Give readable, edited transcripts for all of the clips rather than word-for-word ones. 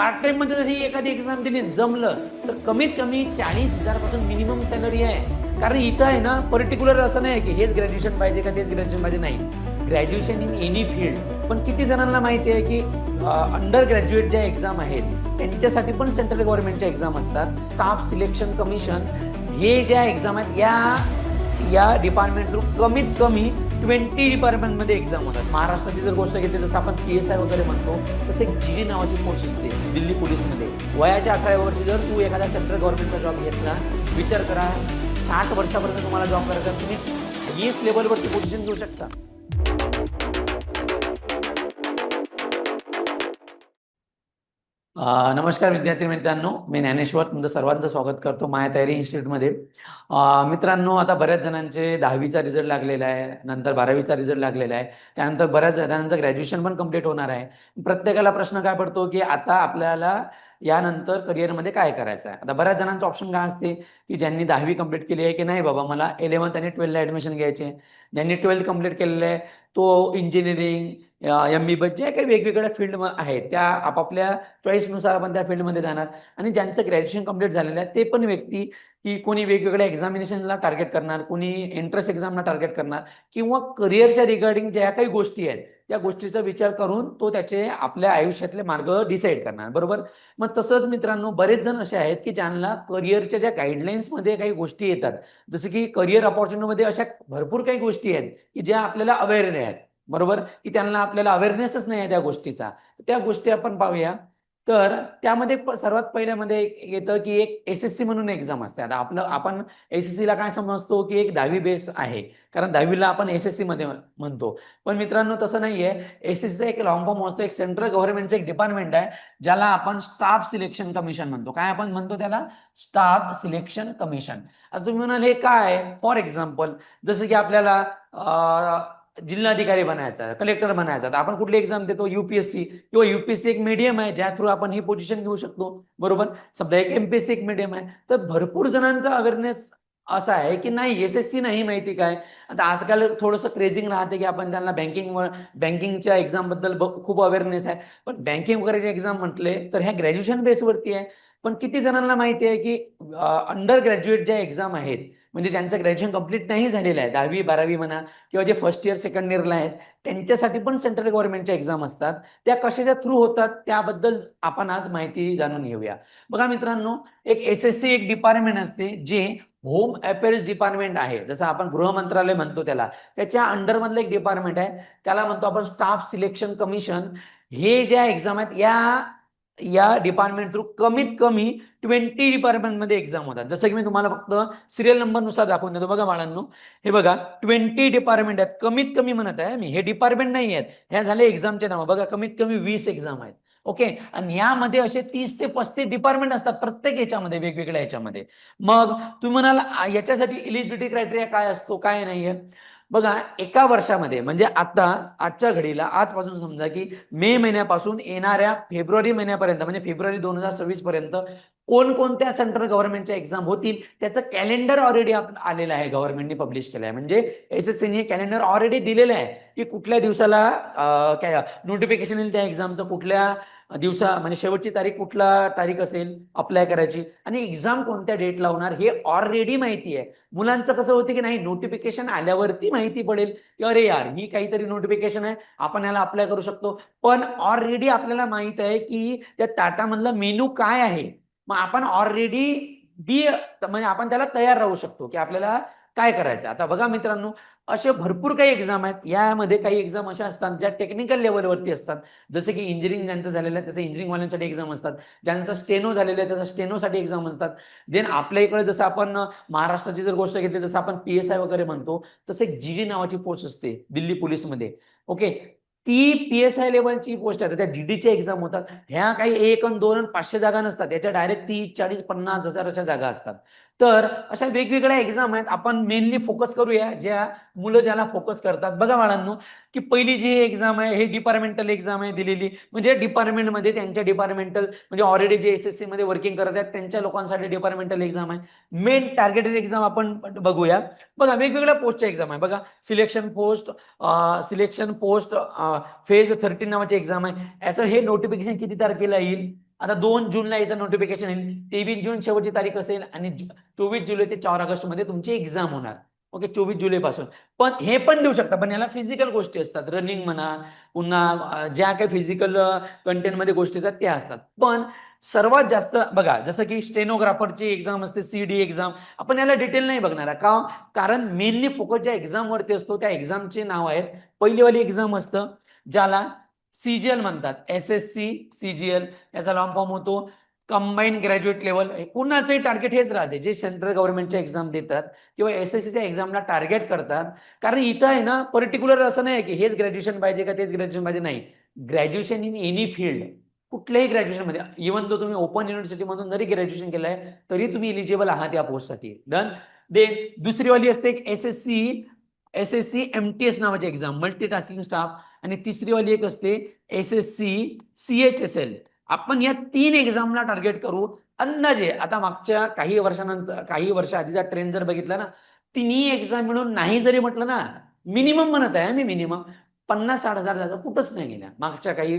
Part time मध्ये जरी एखादी एक्झाम दिली जमलं तर कमीत कमी 40,000 पासून मिनिमम सॅलरी आहे. कारण इथं आहे ना पर्टिक्युलर असं नाही की हेच ग्रॅज्युएशन पाहिजे का तेच ग्रॅज्युएशन पाहिजे, नाही. Graduation in any field. पण किती जणांना माहिती आहे की अंडर ग्रॅज्युएट ज्या एक्झाम आहेत त्यांच्यासाठी पण सेंट्रल गव्हर्नमेंटच्या एक्झाम असतात. स्टाफ सिलेक्शन कमिशन हे ज्या एक्झाम आहेत या डिपार्टमेंट थ्रू कमीत कमी 20 डिपार्टमेंटमध्ये एक्झाम होतात. महाराष्ट्राची जर गोष्ट घेतली जसं आपण PSI वगैरे म्हणतो तसं एक GD नावाची पोस्ट असते दिल्ली पोलीसमध्ये. वयाच्या 18 वर्षी जर तू एखादा सेंट्रल गव्हर्नमेंटचा जॉब घेतला, विचार करा 60 वर्षापर्यंत तुम्हाला जॉब करायचा, तुम्ही हायएस्ट लेवलवरती पोझिशन घेऊ शकता. नमस्कार विद्यार्थी मित्रांनो, मी ज्ञानेश्वर तुमचं सर्वांचं स्वागत करतो माया तयारी इन्स्टिट्यूटमध्ये. मित्रांनो, आता बऱ्याच जणांचे 10वीचा रिझल्ट लागलेला आहे, नंतर 12वीचा रिझल्ट लागलेला आहे, त्यानंतर बऱ्याच जणांचं ग्रॅज्युएशन पण कंप्लीट होणार आहे. प्रत्येकाला प्रश्न काय पडतो की आता आपल्याला यानंतर करिअरमध्ये काय करायचं आहे. आता बऱ्याच जणांचं ऑप्शन काय असते की ज्यांनी 10वी कंप्लीट केली आहे की नाही बाबा मला 11th आणि 12th ला ॲडमिशन घ्यायचे आहे. ज्यांनी 12th कंप्लीट केलेलं आहे तो इंजिनिअरिंग, MBBS जे काही वेगवेगळ्या फील्ड आहेत त्या आपापल्या चॉईसनुसार आपण त्या फील्डमध्ये जाणार. आणि ज्यांचं ग्रॅज्युएशन कंप्लीट झालेलं आहे ते पण व्यक्ती की कोणी वेगवेगळ्या एक्झामिनेशनला टार्गेट करणार, कोणी एंट्रन्स एक्झामला टार्गेट करणार, किंवा करिअरच्या रिगार्डिंग ज्या काही गोष्टी आहेत त्या गोष्टीचा विचार करून तो त्याचे आपल्या आयुष्यातले मार्ग डिसाईड करणार. बरोबर. मग तसंच मित्रांनो बरेच जण असे आहेत की ज्यांना करिअरच्या ज्या गाईडलाईन्समध्ये काही गोष्टी येतात, जसं की करिअर अपॉर्च्युनिटीमध्ये अशा भरपूर काही गोष्टी आहेत की ज्या आपल्याला अवेअर नाही आहेत. बरोबर. की त्यांना आपल्याला अवेअरनेसच नाही आहे त्या गोष्टीचा. त्या गोष्टी आपण पाहूया. तर त्यामध्ये सर्वात पहिल्यामध्ये येतं की एक SSC म्हणून एक्झाम असते. आता आपण SSCला काय समजतो की एक 10वी बेस आहे, कारण 10वीला आपण SSC मध्ये म्हणतो. पण मित्रांनो तसं नाहीये. SSCचा एक लॉंग फॉर्म असतो, एक सेंट्रल गव्हर्नमेंटचं एक डिपार्टमेंट आहे ज्याला आपण स्टाफ सिलेक्शन कमिशन म्हणतो. काय आपण म्हणतो त्याला? Staff selection commission. आता तुम्ही म्हणाल हे काय? फॉर एक्झाम्पल जसं की आपल्याला जिल्हाधिकारी बनायचा, कलेक्टर बनायचा, तर आपण कुठली एक्झाम देतो? UPSC. किंवा UPSC एक मीडियम आहे ज्या थ्रू आपण ही पोझिशन घेऊ शकतो. बरोबर. समजा एक MPSC एक मीडियम आहे. तर भरपूर जणांचा अवेअरनेस असा आहे की नाही SSC नाही माहिती काय. आता आजकाल थोडंसं क्रेझिंग राहते की आपण त्यांना बँकिंगच्या एक्झाम बद्दल खूप अवेअरनेस आहे. पण बँकिंग वगैरेचे एक्झाम म्हटले तर ह्या ग्रॅज्युएशन बेसवरती आहे. पण किती जणांना माहिती आहे की अंडर ग्रॅज्युएट ज्या एक्झाम आहेत, म्हणजे ज्यांचं ग्रॅज्युएशन कंप्लीट नाही झालेलं आहे, 10वी 12वी म्हणा, किंवा जे फर्स्ट इयर सेकंड इयरला आहेत, त्यांच्यासाठी पण सेंट्रल गव्हर्नमेंटच्या एक्झाम असतात. त्या कशाच्या थ्रू होतात त्याबद्दल आपण आज माहिती जाणून घेऊया. बघा मित्रांनो, एक SSC एक डिपार्टमेंट असते जे होम अफेअर्स डिपार्टमेंट आहे, जसं आपण गृह मंत्रालय म्हणतो त्याला, त्याच्या अंडरमधलं एक डिपार्टमेंट आहे. त्याला म्हणतो आपण स्टाफ सिलेक्शन कमिशन. हे ज्या एक्झाम आहेत या डिपार्टमेंट थ्रू कमीत कमी 20 डिपार्टमेंटमध्ये एक्झाम होतात. जसं की मी तुम्हाला फक्त सिरियल नंबरनुसार दाखवून देतो. बघा बाळांनो, हे बघा 20 डिपार्टमेंट आहेत. कमीत कमी म्हणत आहे मी, हे डिपार्टमेंट नाही आहेत, ह्या झाले एक्झामचे नाव. बघा कमीत कमी 20 एक्झाम आहेत. ओके. आणि यामध्ये असे 30 ते 35 डिपार्टमेंट असतात प्रत्येक ह्याच्यामध्ये, वेगवेगळ्या ह्याच्यामध्ये. मग तुम्ही म्हणाल याच्यासाठी इलिजिबिलिटी क्रायटेरिया काय असतो काय नाहीये. बघा एका वर्षामध्ये म्हणजे आता आजच्या घडीला आजपासून समजा की मे महिन्यापासून येणाऱ्या फेब्रुवारी महिन्यापर्यंत, म्हणजे फेब्रुवारी 2026 पर्यंत कोणकोणत्या सेंट्रल गव्हर्नमेंटच्या एक्झाम होतील त्याचं कॅलेंडर ऑलरेडी आलेलं आहे, गव्हर्नमेंटने पब्लिश केलं आहे. म्हणजे SSCने कॅलेंडर ऑलरेडी दिलेलं आहे की कुठल्या दिवसाला नोटिफिकेशन येईल त्या एक्झामचं, कुठल्या दिवसा म्हणजे शेवटची तारीख कुठला तारीख असेल अप्लाय करायची, आणि एक्झाम कोणत्या डेट लावणार हे ऑलरेडी माहिती आहे. मुलांचं कसं होतं की नाही, नोटिफिकेशन आल्यावरती माहिती पडेल की अरे यार ही काहीतरी नोटिफिकेशन आहे, आपण याला अप्लाय करू शकतो. पण ऑलरेडी आपल्याला माहित आहे की त्या टाटामधला मेनू काय आहे. मग आपण ऑलरेडी म्हणजे आपण त्याला तयार राहू शकतो की आपल्याला काय करायचं. आता बघा मित्रांनो, असे भरपूर काही एक्झाम आहेत. यामध्ये काही एक्झाम अशा असतात ज्या टेक्निकल लेवलवरती असतात, जसे की इंजिनिअरिंग ज्यांचं झालेलं आहे त्याचं इंजिनिअरिंगवाल्यांसाठी एक्झाम असतात, ज्यांचं स्टेनो झालेलं आहे त्याचं स्टेनोसाठी एक्झाम असतात. देन आपल्या इकडे जसं आपण महाराष्ट्राची जर गोष्ट घेतली, जसं आपण PSI वगैरे म्हणतो, तसं एक GD नावाची पोस्ट असते दिल्ली पोलीसमध्ये. ओके. ती PSI लेवलची पोस्ट आहे, त्या GDच्या एक्झाम होतात. ह्या काही 1 आणि 2 आणि 500 जागा नसतात, याच्या डायरेक्ट 30, 40, 50 हजाराच्या जागा असतात. तर अशा वेगवेगळ्या एक्झाम आहेत. आपण मेनली फोकस करूया ज्या मुलं ज्याला फोकस करतात. बघा बाळांनो, की पहिली जी एक्झाम आहे हे डिपार्टमेंटल एक्झाम आहे दिलेली, म्हणजे डिपार्टमेंटमध्ये त्यांच्या डिपार्टमेंटल म्हणजे ऑलरेडी जे SSC मध्ये वर्किंग करत आहेत त्यांच्या लोकांसाठी डिपार्टमेंटल एक्झाम आहे. मेन टार्गेटेड एक्झाम आपण बघूया. बघा वेगवेगळ्या पोस्टच्या एक्झाम आहे. बघा सिलेक्शन पोस्ट फेज 13 नावाची एक्झाम आहे. याचं हे नोटिफिकेशन किती तारखेला येईल? आता 2 जूनला याचं नोटिफिकेशन येईल, 23 जून शेवटची तारीख असेल आणि 24 जुलै ते 4 ऑगस्ट मध्ये तुमची एक्झाम होणार. ओके, 24 जुलै पासून. पण हे पण देऊ शकता, पण याला फिजिकल गोष्टी असतात, रनिंग म्हणा, पुन्हा ज्या काही फिजिकल कंटेंटमध्ये गोष्टी असतात त्या असतात. पण सर्वात जास्त बघा, जसं की स्टेनोग्राफरची एक्झाम असते, सीडी एक्झाम, आपण याला डिटेल नाही बघणार का, कारण मेनली फोकस ज्या एक्झामवरती असतो त्या एक्झामचे नाव आहेत. पहिलीवाली एक्झाम असतं ज्याला सीजीएल म्हणतात, SSC CGL, याचा लॉंग फॉर्म होतो कंबाईन ग्रॅज्युएट लेवल. कुणाचंही टार्गेट हेच राहते, जे सेंट्रल गव्हर्नमेंटच्या एक्झाम देतात किंवा SSCच्या एक्झामला टार्गेट करतात. कारण इथं आहे ना, पर्टिक्युलर असं नाही की हेच ग्रॅज्युएशन पाहिजे का तेच ग्रॅज्युएशन पाहिजे, नाही. ग्रॅज्युएशन इन एनी फील्ड, कुठल्याही ग्रॅज्युएशन मध्ये, इव्हन तो तुम्ही ओपन युनिव्हर्सिटी मधून जरी ग्रॅज्युएशन केलंय तरी तुम्ही इलिजिबल आहात या पोस्टसाठी. डन. देन दुसरीवाली असते एक SSC MTS नावाची एक्झाम, मल्टीटास्किंग स्टाफ. आणि तिसरीवाली एक असते SSC CHSL. आपण या 3 एक्झामला टार्गेट करू. अंदाजे आता मागच्या काही वर्षानंतर, काही वर्ष आधीचा ट्रेंड जर बघितला ना, तिन्ही एक्झाम मिळून नाही जरी म्हटलं ना, मिनिमम म्हणत आहे मी, मिनिमम 50-60 हजार जागा कुठंच नाही गेल्या मागच्या काही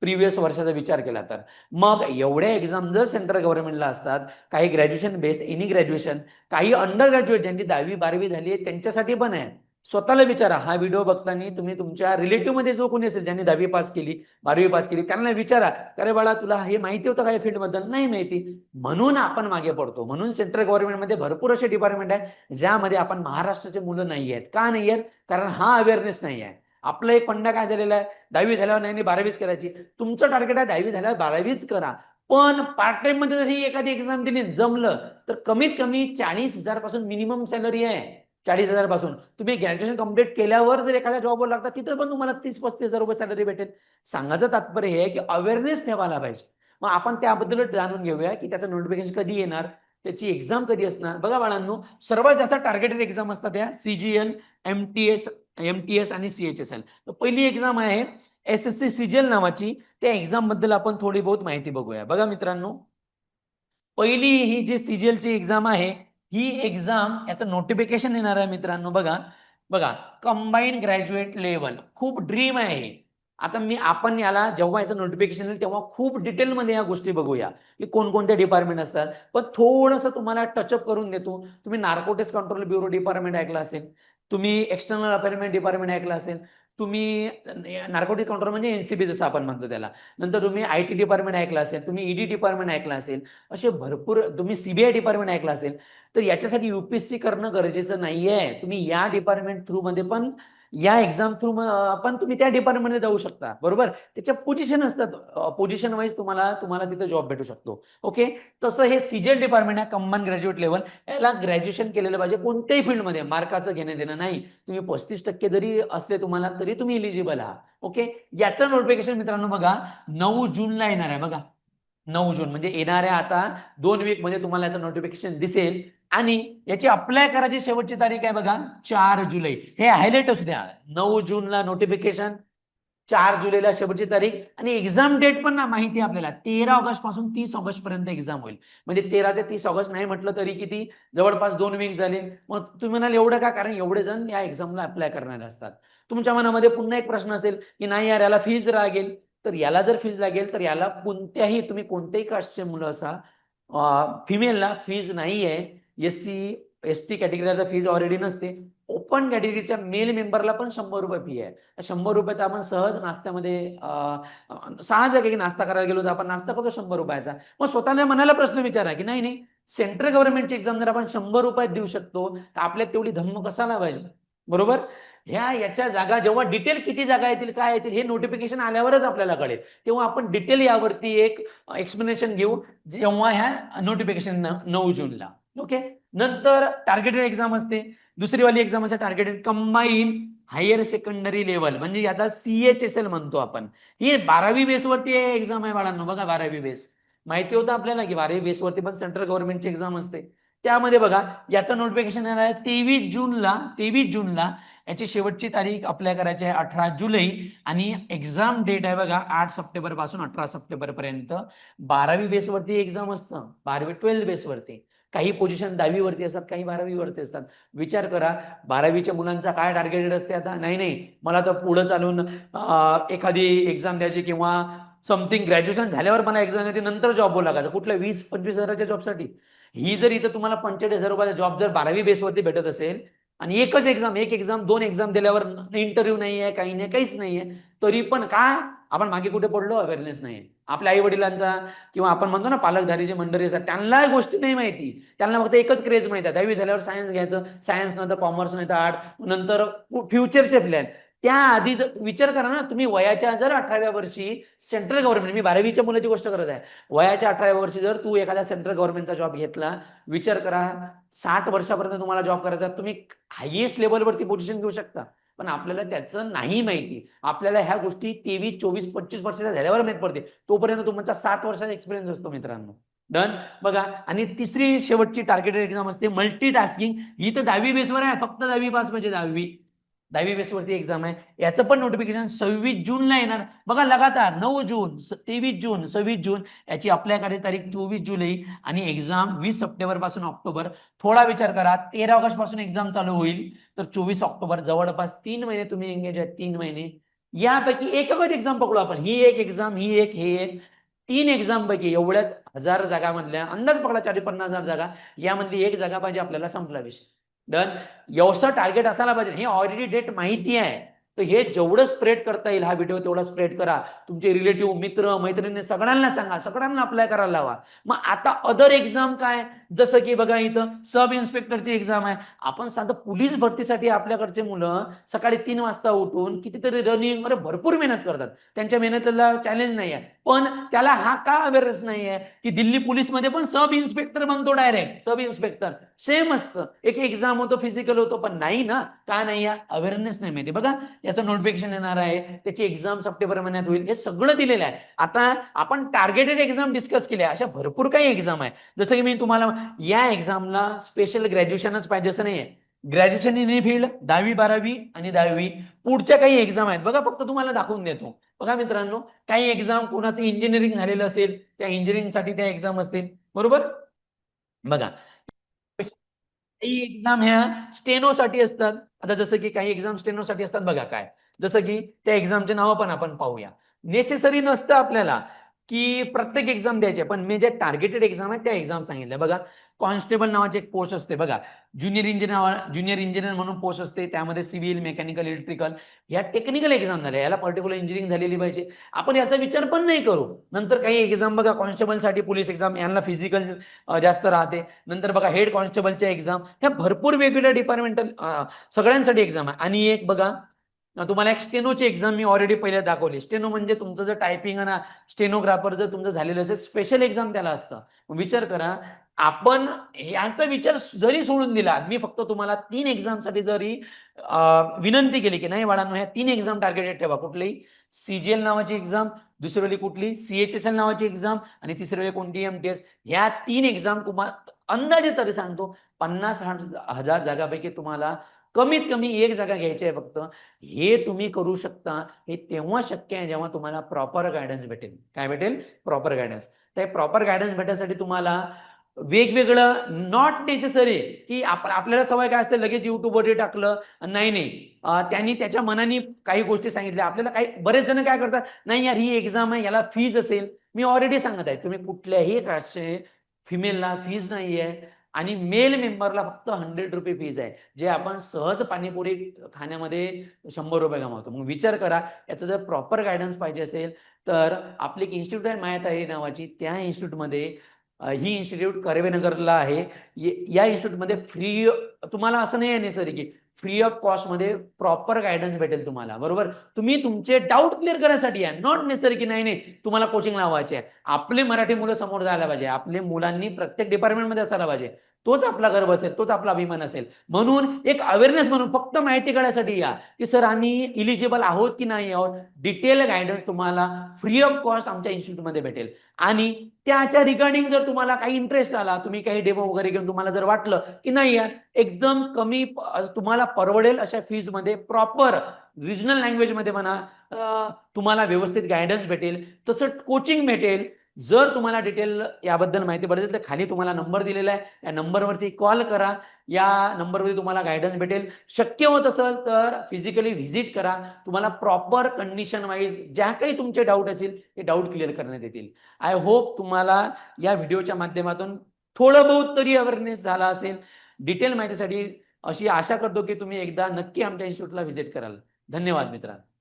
प्रिव्हियस वर्षाचा विचार केला तर. मग एवढ्या एक्झाम जर सेंट्रल गव्हर्नमेंटला असतात, काही ग्रॅज्युएशन बेस, एनी ग्रॅज्युएशन, काही अंडर ग्रॅज्युएट ज्यांची 10वी-12वी झाली आहे त्यांच्यासाठी पण आहे. स्वतःला विचारा, हा व्हिडिओ बघताना तुम्ही तुमच्या रिलेटिव्ह मध्ये जो कोणी असेल ज्यांनी 10वी पास केली, 12वी पास केली, त्यांना विचारा, अरे बाळा तुला हे माहिती होतं का या फील्ड बद्दल? नाही माहिती. म्हणून आपण मागे पडतो. म्हणून सेंट्रल गव्हर्नमेंटमध्ये भरपूर असे डिपार्टमेंट आहे ज्यामध्ये आपण महाराष्ट्राचे मुलं नाही आहेत. का नाही आहेत? कारण हा अवेअरनेस नाही आहे. आपलं एक फंडा काय झालेला आहे, 10वी झाल्यावर नाही 12वीच करायची. तुमचं टार्गेट आहे 10वी झाल्यावर 12वीच करा. पण पार्ट टाइम मध्ये जर ही एखादी एक्झाम दिली, जमलं तर कमीत कमी 40,000 पासून मिनिमम सॅलरी आहे. 40,000 पासून तुम्ही ग्रॅज्युएशन कंप्लीट केल्यावर जर एखाद्या जॉबवर लागता, तिथं पण तुम्हाला 30-35 हजार रुपये सॅलरी भेटेल. सांगायचं तात्पर्य हे आहे की अवेअरनेस ठेवायला पाहिजे. मग आपण त्याबद्दल जाणून घेऊया की त्याचं नोटिफिकेशन कधी येणार, त्याची एक्झाम कधी असणार. बघा बाळांनो, सर्वात जास्त टार्गेटेड एक्झाम असतात त्या CGL, MTS आणि CHSL. पहिली एक्झाम आहे SSC CGL नावाची. त्या एक्झाम बद्दल आपण थोडी बहुत माहिती बघूया. बघा मित्रांनो, पहिली ही जी CGL ची एक्झाम आहे, ही एक्झाम याचं नोटिफिकेशन येणार आहे मित्रांनो. बघा बघा, कंबाईन ग्रॅज्युएट लेवल, खूप ड्रीम आहे. आता आपण याला जेव्हा याचं नोटिफिकेशन येईल तेव्हा खूप डिटेलमध्ये या गोष्टी बघूया की कोणकोणते डिपार्टमेंट असतात. पण थोडंसं तुम्हाला टचअप करून देतो. तुम्ही नार्कोटिक्स कंट्रोल ब्युरो डिपार्टमेंट ऐकला असेल, तुम्ही एक्सटर्नल अफेअरमेंट डिपार्टमेंट ऐकलं असेल, तुम्ही नार्कोटिक कंट्रोल म्हणजे NCB जसं आपण म्हणतो त्याला, नंतर तुम्ही IT डिपार्टमेंट ऐकलं असेल, तुम्ही ED डिपार्टमेंट ऐकलं असेल, असे भरपूर, तुम्ही CBI डिपार्टमेंट ऐकलं असेल. तर याच्यासाठी UPSC करणं गरजेचं नाहीये. तुम्ही या डिपार्टमेंट थ्रू मध्ये पण, या एक्झाम थ्रू पण तुम्ही त्या डिपार्टमेंटमध्ये जाऊ शकता. बरोबर, त्याच्या पोझिशन असतात, पोझिशन वाईज तुम्हाला तुम्हाला तिथे जॉब भेटू शकतो. ओके, तसं हे CGL डिपार्टमेंट आहे कंबाईन ग्रॅज्युएट लेवल. याला ग्रॅज्युएशन केलेलं पाहिजे कोणत्याही फील्डमध्ये, मार्काचं घेणं देणं नाही. तुम्ही 35% जरी असले तुम्हाला तरी तुम्ही इलिजिबल आहात. ओके, याचं नोटिफिकेशन मित्रांनो बघा 9 जूनला येणार आहे. बघा 9 जून म्हणजे येणाऱ्या आता 2 वीक मध्ये तुम्हाला याचं नोटिफिकेशन दिसेल. आणि याची अप्लाय करायची शेवटची तारीख आहे बघा 4 जुलै. हे हायलाइट असू द्या, 9 जूनला नोटिफिकेशन, 4 जुलैला शेवटची तारीख. आणि एक्झाम डेट पण ना माहिती आहे आपल्याला, 13 ऑगस्ट पासून 30 ऑगस्ट पर्यंत एक्झाम होईल. म्हणजे 13 ते 30 ऑगस्ट नाही म्हटलं तरी किती, जवळपास 2 वीक झाले. मग तुम्ही म्हणाल एवढं का, कारण एवढे जण या एक्झामला अप्लाय करणारे असतात. तुमच्या मनामध्ये पुन्हा एक प्रश्न असेल की नाही यार याला फीज लागेल, तर याला जर फीज लागेल तर याला कोणत्याही, तुम्ही कोणत्याही कास्टचे मुलं असा, फिमेलला फीज नाही आहे. SC ST कॅटेगरीला फीज ऑलरेडी नसते. ओपन कॅटेगरीच्या मेल मेंबरला पण 100 रुपये फी आहे. 100 रुपये तर आपण सहज नाश्त्यामध्ये, सहज आहे की नाश्ता करायला गेलो तर आपण नाश्ता करतो 100 रुपयाचा. मग स्वतःला मनाला प्रश्न विचारा की नाही नाही, सेंट्रल गव्हर्नमेंटची एक्झाम जर आपण 100 रुपयात देऊ शकतो तर आपल्यात तेवढी धम्म कसाला पाहिजे. बरोबर, याच्या जागा जेव्हा डिटेल किती जागा येतील काय येतील हे नोटिफिकेशन आल्यावरच आपल्याला कळेल. तेव्हा आपण डिटेल यावरती एक एक्सप्लेनेशन घेऊ जेव्हा ह्या नोटिफिकेशन 9 जूनला. ओके, नंतर टार्गेटेड एक्झाम असते. दुसरीवाली एक्झाम असते targeted combine higher secondary level, म्हणजे याचा CHSL म्हणतो आपण. ही 12वी बेसवरती एक्झाम आहे बाळांनो. बघा 12वी बेस माहिती होतं आपल्याला की 12वी बेसवरती पण सेंट्रल गव्हर्नमेंटची एक्झाम असते. त्यामध्ये बघा याचं नोटिफिकेशन येणार आहे 23 जूनला. 23 जूनला याची शेवटची तारीख अप्लाय करायची आहे 18 जुलै. आणि एक्झाम डेट आहे बघा 8 सप्टेंबर पासून 18 सप्टेंबर पर्यंत. 12वी बेसवरती एक्झाम असतं, 12वी बेसवरती. काही पोझिशन 10वी वरती असतात, काही 12वी वरती असतात. विचार करा 12वीच्या मुलांचा काय टार्गेटेड असते आता, नाही नाही मला तर पुढे चालून एखादी एक्झाम द्यायची किंवा समथिंग ग्रॅज्युएशन झाल्यावर मला एक्झाम येते, नंतर जॉब लागायचा कुठल्या 20-25 हजाराच्या जॉबसाठी. ही जर इथं तुम्हाला 45,000 रुपयाचा जॉब जर 12वी बेसवरती भेटत असेल आणि एकच एक्झाम, एक एक्झाम, 2 एक्झाम दिल्यावर इंटरव्ह्यू नाही आहे, काही नाही, काहीच नाहीये, तरी पण का आपण मागे कुठे पडलो? अवेअरनेस नाही. आपल्या आई वडिलांचा किंवा आपण म्हणतो ना पालकधारी जे मंडळी असतात त्यांना गोष्टी नाही माहिती. त्यांना फक्त एकच क्रेज माहिती आहे, 10वी झाल्यावर सायन्स घ्यायचं, सायन्स नंतर कॉमर्स नाही तर आर्ट, नंतर फ्युचरचे प्लॅन. त्याआधी विचार करा ना, तुम्ही वयाच्या जर 18व्या वर्षी सेंट्रल गव्हर्नमेंट, मी 12वीच्या मुलाची गोष्ट करत आहे, वयाच्या 18व्या वर्षी जर तू एखाद्या सेंट्रल गव्हर्नमेंटचा जॉब घेतला, विचार करा 60 वर्षापर्यंत तुम्हाला जॉब करायचा, तुम्ही हायएस्ट लेवलवरती पोझिशन घेऊ शकता. पण आपल्याला त्याचं नाही माहिती. आपल्याला ह्या गोष्टी 23, 24, 25 वर्षाच्या झाल्यावर माहित पडते. तोपर्यंत तुमचा 7 वर्षाचा एक्सपिरियन्स असतो मित्रांनो. डन. बघा, आणि तिसरी शेवटची टार्गेटेड एक्झाम असते मल्टीटास्किंग. ही तर 10वी बेसवर आहे, फक्त 10वी पास म्हणजे 10वी बेसवरती एक्झाम आहे. याचं पण नोटिफिकेशन 26 जूनला येणार. बघा, लगातार 9 जून, 23 जून, 26 जून, याची अप्लाय करायची तारीख 24 जुलै आणि एक्झाम 20 सप्टेंबर पासून ऑक्टोबर. थोडा विचार करा, 13 ऑगस्ट पासून एक्झाम चालू होईल तर 24 ऑक्टोबर, जवळपास 3 महिने तुम्ही एंगेज आहेत. 3 महिने. यापैकी एकच एक्झाम पकडू आपण, ही एक एक्झाम, ही एक, हे एक, 3 एक्झाम पैकी एवढ्यात 1000 जागामधल्या अंदाज पकडा 40-50 जागा, यामधली एक जागा पाहिजे आपल्याला, संपला विषय. डन. एवढं टार्गेट असायला पाहिजे. हे ऑलरेडी डेट माहिती आहे, तर हे जेवढं स्प्रेड करता येईल हा व्हिडिओ तेवढा स्प्रेड करा. तुमचे रिलेटिव्ह, मित्र, मैत्रिणी सगळ्यांना सांगा, सगळ्यांना अप्लाय करायला लावा. मग आता अदर एक्झाम काय, जसं की बघा इथं सब इन्स्पेक्टरची एक्झाम आहे. आपण साधं पोलीस भरतीसाठी आपल्याकडचे मुलं सकाळी 3 वाजता उठून कितीतरी रनिंग, अरे भरपूर मेहनत करतात. त्यांच्या मेहनतीला चॅलेंज नाही आहे, पण त्याला हा का अवेअरनेस नाही आहे की दिल्ली पोलीसमध्ये पण सब इन्स्पेक्टर बनतो, डायरेक्ट सब इन्स्पेक्टर सेम असतं. एक एक्झाम होतो, फिजिकल होतो, पण नाही ना, का नाही? अवेअरनेस नाही माहिती. बघा, याचं नोटिफिकेशन येणार आहे, त्याची एक्झाम सप्टेंबर महिन्यात होईल, हे सगळं दिलेलं आहे. आता आपण टार्गेटेड एक्झाम डिस्कस केल्या, अशा भरपूर काही एक्झाम आहे. जसं की मी तुम्हाला, या एक्झामला स्पेशल ग्रॅज्युएशनच पाहिजे असं नाहीये. ग्रॅज्युएशन इन फील्ड 10वी, 12वी आणि 10वी पुढच्या काही एक्झाम आहेत. बघा, फक्त तुम्हाला दाखवून देतो. बघा मित्रांनो, काही एक्झाम कोणाचं इंजिनिअरिंग झालेलं असेल, त्या इंजिनिअरिंगसाठी त्या एक्झाम असतील, बरोबर. बघा, काही एक्झाम ह्या स्टेनोसाठी असतात. आता जसं की काही एक्झाम स्टेनोसाठी असतात, बघा काय, जसं की त्या एक्झामचे नावं पण आपण पाहूया. नेसेसरी नसतं आपल्याला की प्रत्येक एक्झाम द्यायचे, पण मी जे टार्गेटेड एक्झाम आहे त्या एक्झाम सांगितल्या. बघा, कॉन्स्टेबल नावाची एक पोस्ट असते, बघा, ज्युनियर इंजिनियर म्हणून पोस्ट असते. त्यामध्ये सिव्हिल, मेकॅनिकल, इलेक्ट्रिकल या टेक्निकल एक्झाम झाल्या, याला पर्टिक्युलर इंजिनिअरिंग झालेली पाहिजे. आपण याचा विचार पण नाही करू. नंतर काही एक्झाम बघा, कॉन्स्टेबलसाठी पोलीस एक्झाम, यांना फिजिकल जास्त राहते. नंतर बघा, हेड कॉन्स्टेबलच्या एक्झाम, ह्या भरपूर वेगवेगळ्या डिपार्टमेंटल सगळ्यांसाठी एक्झाम आहे. आणि एक बघा, तुम्हाला एक स्टेनोची एक्झाम मी ऑलरेडी पहिले दाखवली. स्टेनो म्हणजे तुमचं जर टायपिंग आणि स्टेनोग्राफर जर तुमचं झालेलं असेल, स्पेशल एक्झाम त्याला असतं. विचार करा, आपण यांचा विचार जरी सोडून दिला, मी फक्त तुम्हाला 3 एक्झामसाठी जरी विनंती केली की नाही बाळांनो, ह्या 3 एक्झाम टार्गेटेड ठेवा. कुठली? सीजीएल नावाची एक्झाम, दुसरी वेळी कुठली? सीएचएसएल नावाची एक्झाम, आणि तिसरी वेळी कोणती? एमटीएस. ह्या 3 एक्झाम तुम्हाला अंदाजे तरी सांगतो 50,000 जागापैकी तुम्हाला कमीत कमी एक जागा घ्यायची आहे फक्त. हे तुम्ही करू शकता. हे तेव्हा शक्य आहे जेव्हा तुम्हाला प्रॉपर गायडन्स भेटेल. काय भेटेल? Proper guidance. त्या प्रॉपर गायडन्स भेटण्यासाठी तुम्हाला वेगवेगळं, नॉट नेसेसरी की आपल्याला सवय काय असते, लगेच युट्यूबवर टाकलं, नाही नाही, त्यांनी त्याच्या मनाने काही गोष्टी सांगितल्या आपल्याला. काही बरेच जण काय करतात, नाही यार ही एक्झाम आहे, याला फीज असेल. मी ऑलरेडी सांगत आहे, तुम्ही कुठल्याही कास्टचे फिमेलला फीज नाही आहे, आणि मेल मेंबरला फक्त 100 रुपये फीज आहे, जे आपण सहज पाणीपुरी खाण्यामध्ये 100 रुपये गमावतो. मग विचार करा, याचं जर प्रॉपर गायडन्स पाहिजे असेल तर आपली एक इन्स्टिट्यूट आहे मायाताई नावाची, त्या इन्स्टिट्यूटमध्ये, ही इन्स्टिट्यूट कर्वेनगरला आहे. या इन्स्टिट्यूटमध्ये फ्री, तुम्हाला असं नाही आहे सर की फ्री ऑफ कॉस्ट मध्ये प्रॉपर गायडन्स भेटेल तुम्हाला, बरोबर. तुम्ही तुमचे डाऊट क्लिअर करण्यासाठी आहे, नॉट नेसेसरी की नाही नाही तुम्हाला कोचिंग लावायचे आहे. आपले मराठी मुलं समोर जायला पाहिजे, आपले मुलांनी प्रत्येक डिपार्टमेंटमध्ये असायला पाहिजे. तोच आपला गर्व असेल, तोच आपला अभिमान असेल. म्हणून एक अवेअरनेस म्हणून फक्त माहिती काढण्यासाठी या की सर आम्ही इलिजिबल आहोत की नाही आहोत. डिटेल गायडन्स तुम्हाला फ्री ऑफ कॉस्ट आमच्या इन्स्टिट्यूटमध्ये भेटेल. आणि त्याच्या रिगार्डिंग जर तुम्हाला काही इंटरेस्ट आला, तुम्ही काही डेमो वगैरे घेऊन तुम्हाला जर वाटलं की नाही यार एकदम कमी तुम्हाला परवडेल अशा फीज मध्ये प्रॉपर रिजनल लँग्वेज मध्ये म्हणा, तुम्हाला व्यवस्थित गायडन्स भेटेल, तसं कोचिंग भेटेल. जर तुम्हाला डिटेल याबद्दल माहिती पाहिजे तर खाली तुम्हाला नंबर दिलेला आहे, या नंबरवरती कॉल करा. या नंबरवरती तुम्हाला गायडन्स भेटेल. शक्य होत असेल तर फिजिकली व्हिजिट करा. तुम्हाला प्रॉपर कंडिशन वाईज ज्या काही तुमचे डाऊट असतील ते डाऊट क्लिअर करण्यात येतील. आय होप तुम्हाला या व्हिडिओच्या माध्यमातून थोडं बहुत तरी अवेअरनेस झाला असेल. डिटेल माहितीसाठी अशी आशा करतो की तुम्ही एकदा नक्की आमच्या इन्स्टिट्यूटला व्हिजिट कराल. धन्यवाद मित्रांनो.